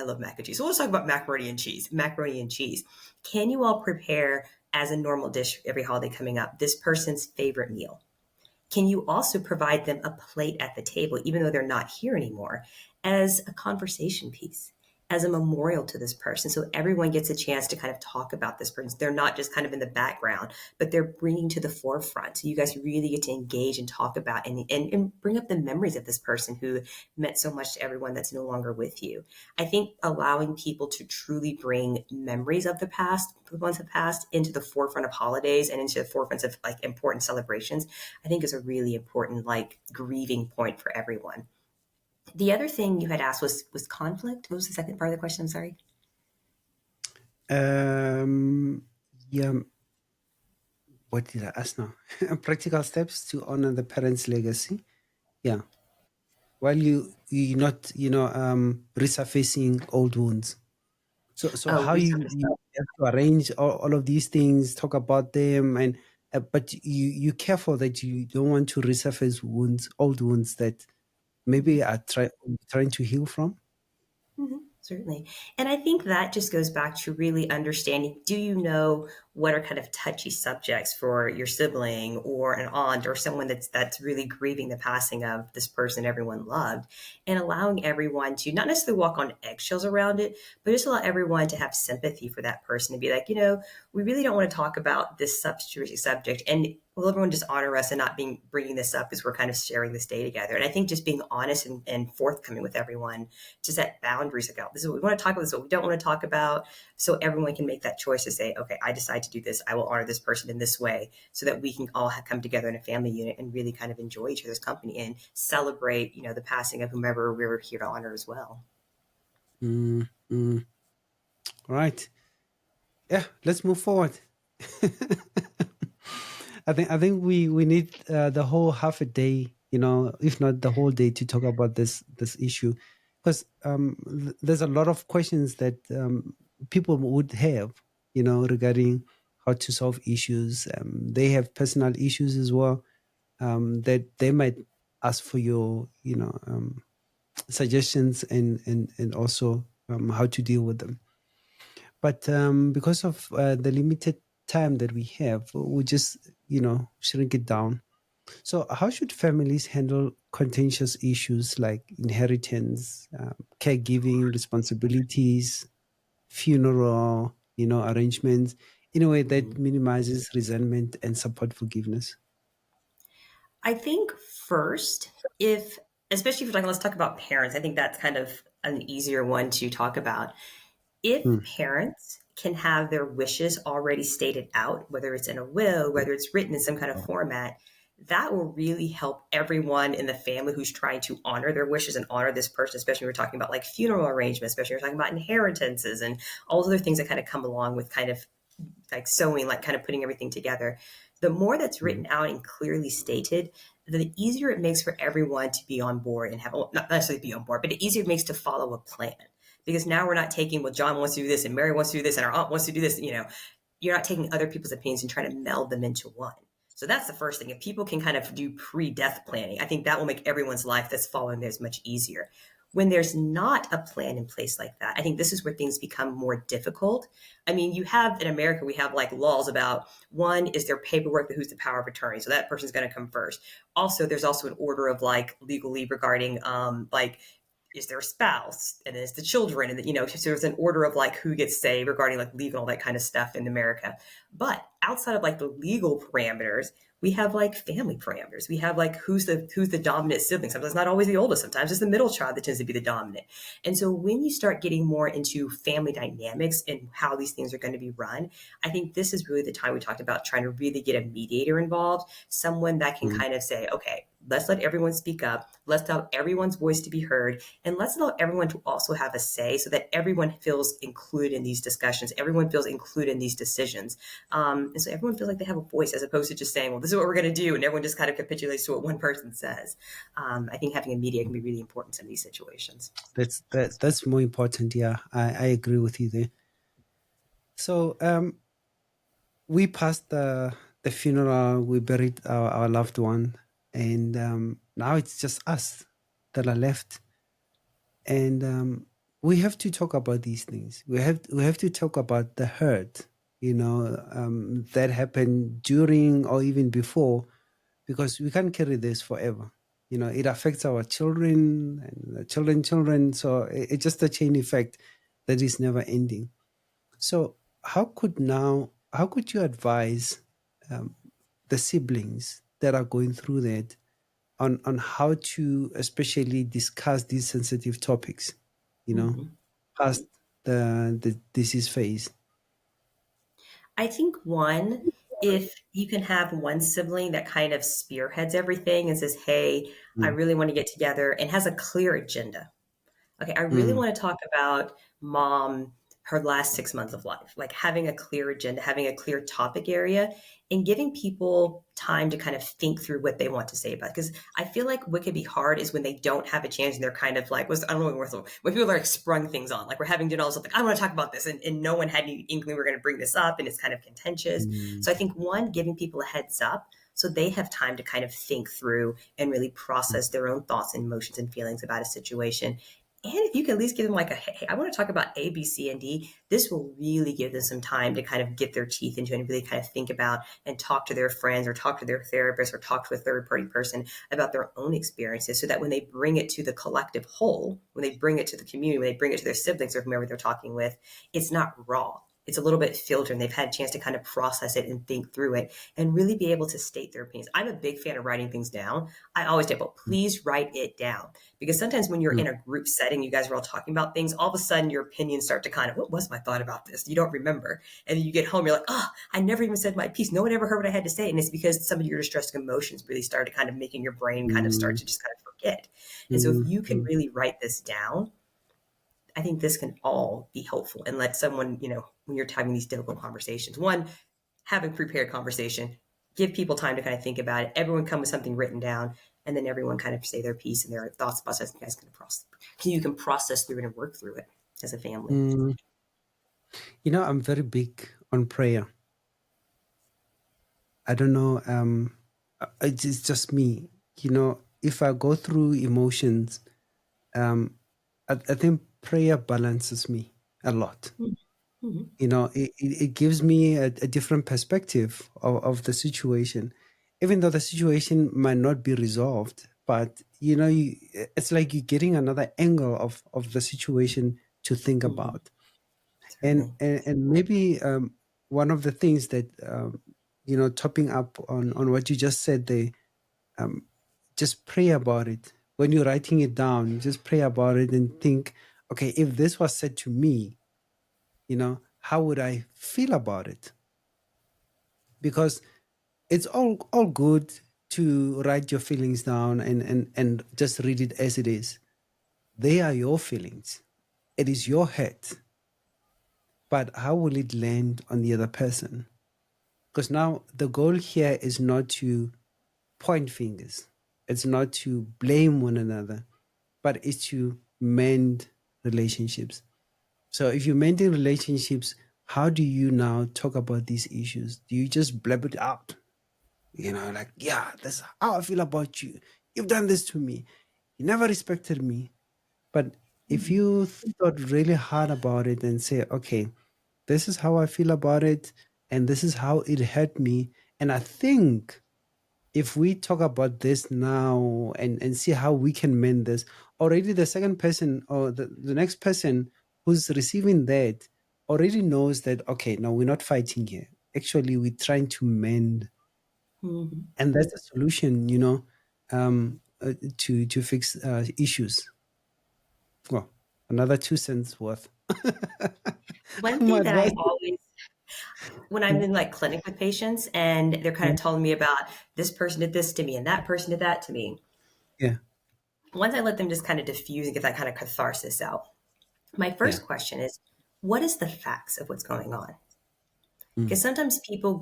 I love mac and cheese. So let's talk about macaroni and cheese. Macaroni and cheese. Can you all prepare as a normal dish every holiday coming up this person's favorite meal? Can you also provide them a plate at the table, even though they're not here anymore, as a conversation piece, as a memorial to this person? So everyone gets a chance to kind of talk about this person. They're not just kind of in the background, but they're bringing to the forefront. So you guys really get to engage and talk about and bring up the memories of this person who meant so much to everyone that's no longer with you. I think allowing people to truly bring memories of the past, the ones that passed, into the forefront of holidays and into the forefronts of like important celebrations, I think is a really important like grieving point for everyone. The other thing you had asked was conflict. What was the second part of the question? I'm sorry. Yeah. What did I ask now? Practical steps to honor the parents' legacy. Yeah. While you're not, resurfacing old wounds. So how you have to arrange all of these things, talk about them, and but you careful that you don't want to resurface old wounds that maybe are trying to heal from. Certainly. And I think that just goes back to really understanding, do you know what are kind of touchy subjects for your sibling or an aunt or someone that's really grieving the passing of this person everyone loved, and allowing everyone to not necessarily walk on eggshells around it, but just allow everyone to have sympathy for that person and be like, we really don't want to talk about this subject, and will everyone just honor us and not bringing this up as we're kind of sharing this day together. And I think just being honest and forthcoming with everyone to set boundaries about this is what we want to talk about, this is what we don't want to talk about, so everyone can make that choice to say, okay, I decide to do this, I will honor this person in this way, so that we can all come together in a family unit and really kind of enjoy each other's company and celebrate, the passing of whomever we were here to honor as well. Right. Yeah, let's move forward. I think we need the whole half a day if not the whole day, to talk about this issue, because there's a lot of questions that people would have, regarding how to solve issues. They have personal issues as well, that they might ask for your, suggestions, and also how to deal with them. But because of the limited time that we have, we just, shrink it down. So, how should families handle contentious issues like inheritance, caregiving responsibilities, funeral, arrangements, in a way that minimizes resentment and support forgiveness? I think first, especially if we're talking, let's talk about parents. I think that's kind of an easier one to talk about. If Mm, parents can have their wishes already stated out, whether it's in a will, whether it's written in some kind of format, that will really help everyone in the family who's trying to honor their wishes and honor this person, especially when we're talking about like funeral arrangements, especially when we're talking about inheritances and all those other things that kind of come along with kind of like sewing, like kind of putting everything together. The more that's written out and clearly stated, the easier it makes for everyone to be on board and have, well, not necessarily be on board, but the easier it makes to follow a plan. Because now we're not taking, well, John wants to do this and Mary wants to do this and our aunt wants to do this. You're not taking other people's opinions and trying to meld them into one. So that's the first thing. If people can kind of do pre-death planning, I think that will make everyone's life that's following this much easier. When there's not a plan in place like that, I think this is where things become more difficult. I mean, you have in America, we have like laws about, one is their paperwork, who's the power of attorney. So that person's going to come first. Also, there's also an order of like legally regarding like, is there a spouse, and is the children, and so there's an order of like who gets say regarding like legal, all that kind of stuff in America. But outside of like the legal parameters, we have like family parameters. We have like who's the dominant sibling. Sometimes it's not always the oldest. Sometimes it's the middle child that tends to be the dominant. And so when you start getting more into family dynamics and how these things are going to be run, I think this is really the time we talked about trying to really get a mediator involved, someone that can mm, kind of say, okay, let's let everyone speak up. Let's allow everyone's voice to be heard. And let's allow everyone to also have a say so that everyone feels included in these discussions. Everyone feels included in these decisions. And so everyone feels like they have a voice, as opposed to just saying, well, this is what we're going to do. And everyone just kind of capitulates to what one person says. I think having a media can be really important in these situations. that's more important. Yeah, I agree with you there. So, we passed the funeral, we buried our loved one, and now it's just us that are left. And we have to talk about these things. We have to talk about the hurt, that happened during or even before, because we can't carry this forever. It affects our children and the children. So it's just a chain effect that is never ending. So how could you advise um, the siblings that are going through that on how to especially discuss these sensitive topics, Mhm. past the disease phase? I think one, if you can have one sibling that kind of spearheads everything and says, hey, I Mm, really want to get together, and has a clear agenda. Okay, I really mm, want to talk about mom, her last 6 months of life, like having a clear agenda, having a clear topic area, and giving people time to kind of think through what they want to say about it. Because I feel like what could be hard is when they don't have a chance and they're kind of like, I don't know, when people are like sprung things on, like we're having dinner, all like, I want to talk about this. And no one had any inkling we're going to bring this up, and it's kind of contentious. mm, So I think one, giving people a heads up so they have time to kind of think through and really process their own thoughts and emotions and feelings about a situation. And if you can at least give them like hey, I want to talk about A, B, C, and D, this will really give them some time to kind of get their teeth into it and really kind of think about and talk to their friends or talk to their therapist or talk to a third party person about their own experiences, so that when they bring it to the collective whole, when they bring it to the community, when they bring it to their siblings or whomever they're talking with, it's not raw. It's a little bit filtered, and they've had a chance to kind of process it and think through it and really be able to state their opinions. I'm a big fan of writing things down. I always do, but please write it down. Because sometimes when you're mm, in a group setting, you guys are all talking about things, all of a sudden your opinions start to kind of, what was my thought about this? You don't remember. And then you get home, you're like, oh, I never even said my piece. No one ever heard what I had to say. And it's because some of your distressed emotions really started kind of making your brain kind of start mm, to just kind of forget. And so if mm, you can mm, really write this down, I think this can all be helpful, and let someone, when you're having these difficult conversations, one, have a prepared conversation, give people time to kind of think about it. Everyone come with something written down, and then everyone kind of say their piece and their thoughts process. You guys can process through it and work through it as a family. I'm very big on prayer. I don't know. It's just me. If I go through emotions, I think prayer balances me a lot. Mm-hmm. It gives me a different perspective of the situation, even though the situation might not be resolved. But it's like you're getting another angle of the situation to think Mm-hmm. about, and maybe one of the things that topping up on what you just said there, just pray about it. When you're writing it down, just pray about it and think, okay, if this was said to me, how would I feel about it? Because it's all good to write your feelings down and just read it as it is. They are your feelings. It is your head. But how will it land on the other person? Because now the goal here is not to point fingers. It's not to blame one another, but it's to mend relationships. So if you're mending relationships, how do you now talk about these issues? Do you just blab it out? Like, yeah, that's how I feel about you. You've done this to me. You never respected me. But if you thought really hard about it and say, okay, this is how I feel about it, and this is how it hurt me. And I think if we talk about this now and see how we can mend this, already the second person or the next person who's receiving that already knows that, okay, no, we're not fighting here. Actually, we're trying to mend. Mm-hmm. And that's the solution, to fix issues. Well, another 2 cents worth. One My thing that I advice. always, when I'm in like clinic with patients and they're kind of telling me about this person did this to me and that person did that to me, Yeah, once I let them just kind of diffuse and get that kind of catharsis out, my yeah. first question is, what is the facts of what's going on? Mm, Because sometimes people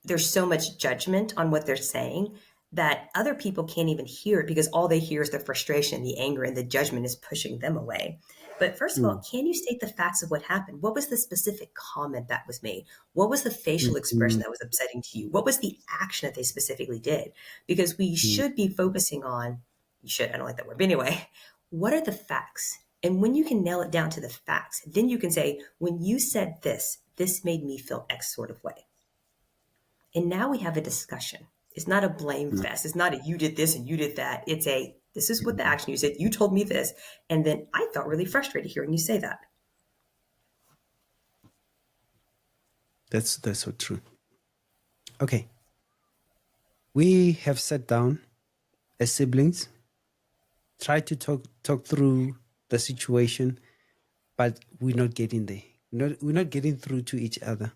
there's so much judgment on what they're saying that other people can't even hear it because all they hear is the frustration, the anger, and the judgment is pushing them away. But first of all, mm, can you state the facts of what happened? What was the specific comment that was made? What was the facial expression mm, that was upsetting to you? What was the action that they specifically did? Because we mm, should be focusing on, you should, I don't like that word, but anyway, what are the facts? And when you can nail it down to the facts, then you can say, when you said this made me feel X sort of way. And now we have a discussion. It's not a blame mm, fest. It's not a you did this and you did that. It's this is what the action you said. You told me this. And then I felt really frustrated hearing you say that. That's so true. Okay. We have sat down as siblings, tried to talk through the situation, but we're not getting there. We're not getting through to each other.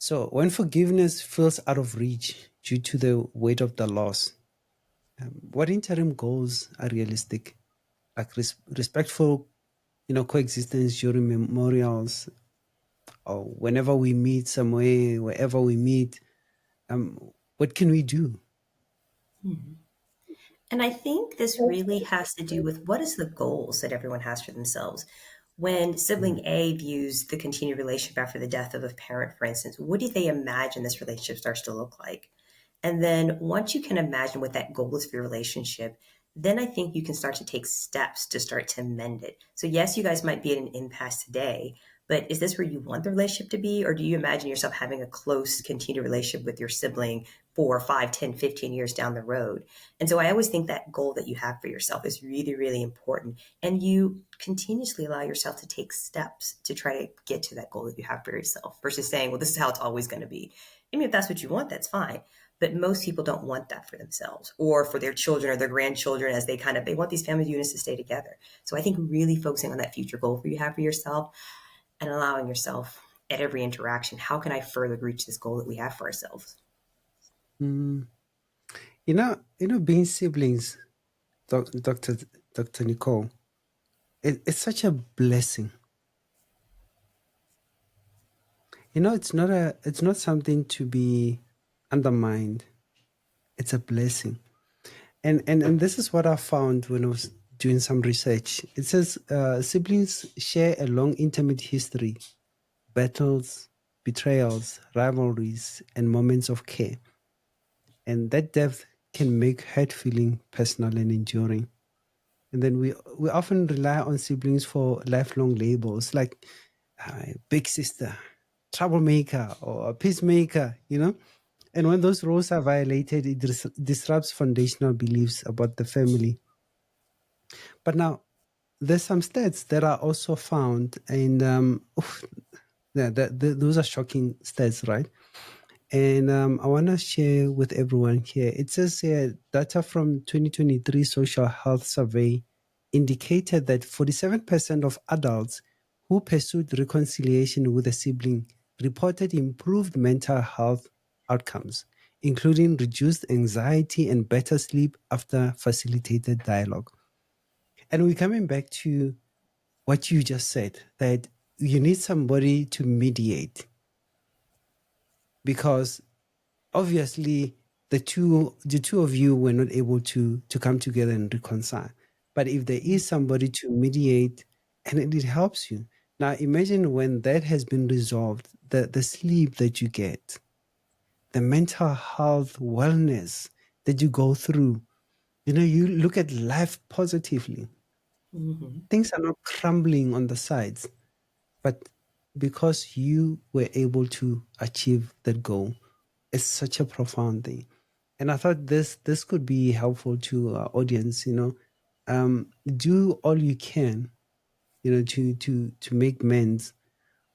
So when forgiveness feels out of reach due to the weight of the loss, what interim goals are realistic? Like respectful, coexistence during memorials, or whenever we meet somewhere, wherever we meet. What can we do? And I think this really has to do with what is the goals that everyone has for themselves. When Mm, sibling A views the continued relationship after the death of a parent, for instance, what do they imagine this relationship starts to look like? And then once you can imagine what that goal is for your relationship, then I think you can start to take steps to start to mend it. So, yes, you guys might be at an impasse today, but is this where you want the relationship to be? Or do you imagine yourself having a close, continued relationship with your sibling 4, 5, 10, 15 years down the road? And so I always think that goal that you have for yourself is really, really important. And you continuously allow yourself to take steps to try to get to that goal that you have for yourself versus saying, well, this is how it's always going to be. I mean, if that's what you want, that's fine. But most people don't want that for themselves or for their children or their grandchildren as they want these family units to stay together. So I think really focusing on that future goal you have for yourself and allowing yourself at every interaction, how can I further reach this goal that we have for ourselves? mm. Being siblings, Dr. Nicole, it's such a blessing. It's not something to be undermined. It's a blessing. And this is what I found when I was doing some research. It says siblings share a long, intimate history, battles, betrayals, rivalries, and moments of care. And that depth can make hurt feeling personal and enduring. And then we often rely on siblings for lifelong labels like big sister, troublemaker, or peacemaker, you know? And when those roles are violated, it disrupts foundational beliefs about the family. But now, there's some stats that are also found, and those are shocking stats, right? And I want to share with everyone here. It says here data from 2023 Social Health Survey indicated that 47% of adults who pursued reconciliation with a sibling reported improved mental health outcomes, including reduced anxiety and better sleep after facilitated dialogue. And we're coming back to what you just said, that you need somebody to mediate, because obviously the two of you were not able to come together and reconcile. But if there is somebody to mediate, and it helps you. Now imagine when that has been resolved, the sleep that you get, the mental health wellness that you go through, you look at life positively. Mm-hmm. Things are not crumbling on the sides, but because you were able to achieve that goal, it's such a profound thing. And I thought this could be helpful to our audience. Do all you can, to make amends,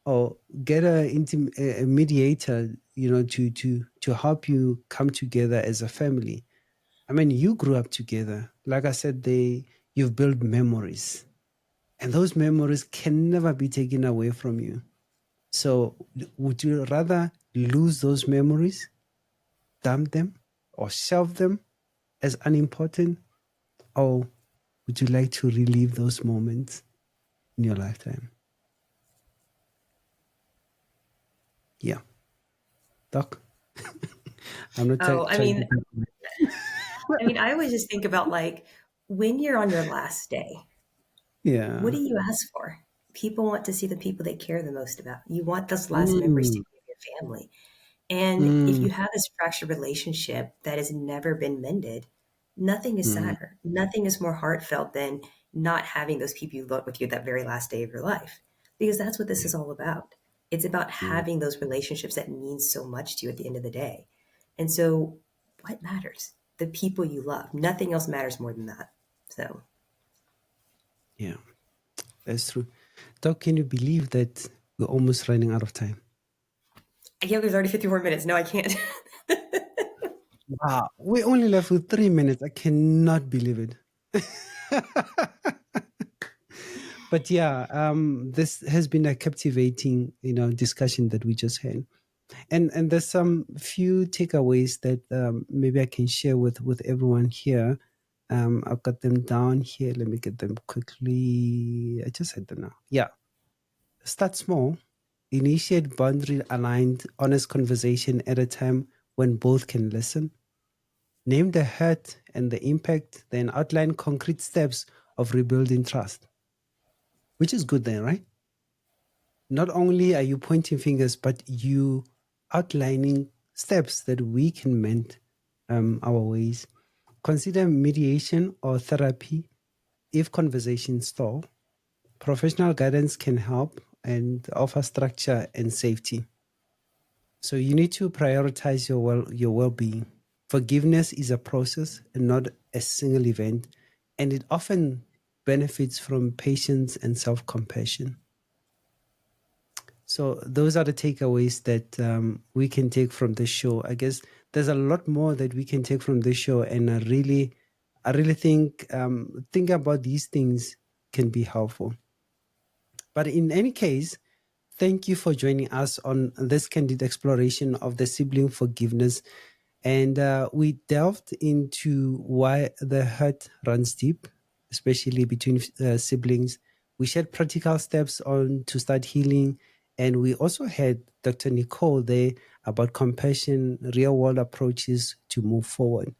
or get a mediator, to help you come together as a family. I mean, you grew up together. Like I said, you've built memories, and those memories can never be taken away from you. So would you rather lose those memories, dump them, or shelve them as unimportant? Or would you like to relive those moments in your lifetime? Yeah. Doc? I'm not Oh, I trying mean, to... I always just think about like when you're on your last day, Yeah. what do you ask for? People want to see the people they care the most about. You want those last memories to Mm, be with your family. And if you mm, have this fractured relationship that has never been mended, nothing is mm, sadder. Nothing is more heartfelt than not having those people you love with you that very last day of your life. Because that's what this yeah, is all about. It's about mm, having those relationships that mean so much to you at the end of the day. And so what matters? The people you love. Nothing else matters more than that. So yeah, that's true. Doc, can you believe that we're almost running out of time? yeah, there's already 54 minutes. No, I can't. Wow. We're only left with 3 minutes. I cannot believe it. But yeah, this has been a captivating, discussion that we just had. And there's some few takeaways that maybe I can share with everyone here. I've got them down here. Let me get them quickly. I just had them now. Yeah. Start small. Initiate boundary aligned, honest conversation at a time when both can listen. Name the hurt and the impact, then outline concrete steps of rebuilding trust, which is good then, right? Not only are you pointing fingers, but you outlining steps that we can mend our ways. Consider mediation or therapy if conversations stall. Professional guidance can help and offer structure and safety. So you need to prioritize your well-being. Forgiveness is a process and not a single event, and it often benefits from patience and self-compassion. So those are the takeaways that we can take from the show. I guess there's a lot more that we can take from the show, and I really think thinking about these things can be helpful. But in any case, thank you for joining us on this candid exploration of the sibling forgiveness. And we delved into why the hurt runs deep, especially between siblings. We shared practical steps on to start healing. And we also had Dr. Nicole there about compassion, real world approaches to move forward.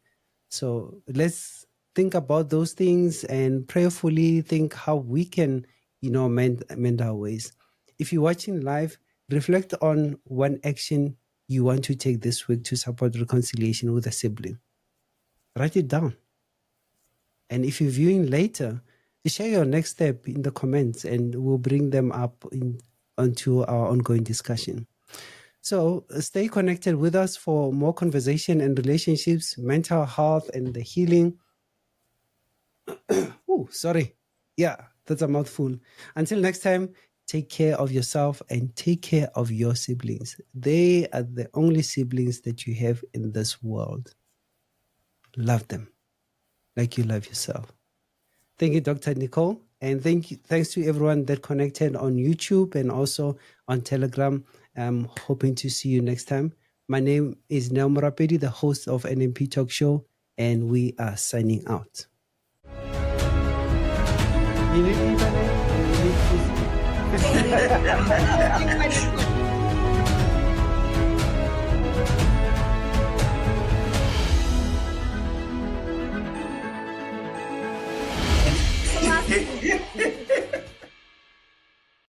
So let's think about those things and prayerfully think how we can, mend our ways. If you're watching live, reflect on one action you want to take this week to support reconciliation with a sibling. Write it down. And if you're viewing later, share your next step in the comments and we'll bring them up onto our ongoing discussion. So stay connected with us for more conversation and relationships, mental health, and the healing. Oh, sorry. Yeah, that's a mouthful. Until next time, take care of yourself and take care of your siblings. They are the only siblings that you have in this world. Love them like you love yourself. Thank you, Dr. Nicole. And thanks to everyone that connected on YouTube and also on Telegram. I'm hoping to see you next time. My name is Neo Morapedi, the host of NMP Talk Show, and we are signing out. You need internet?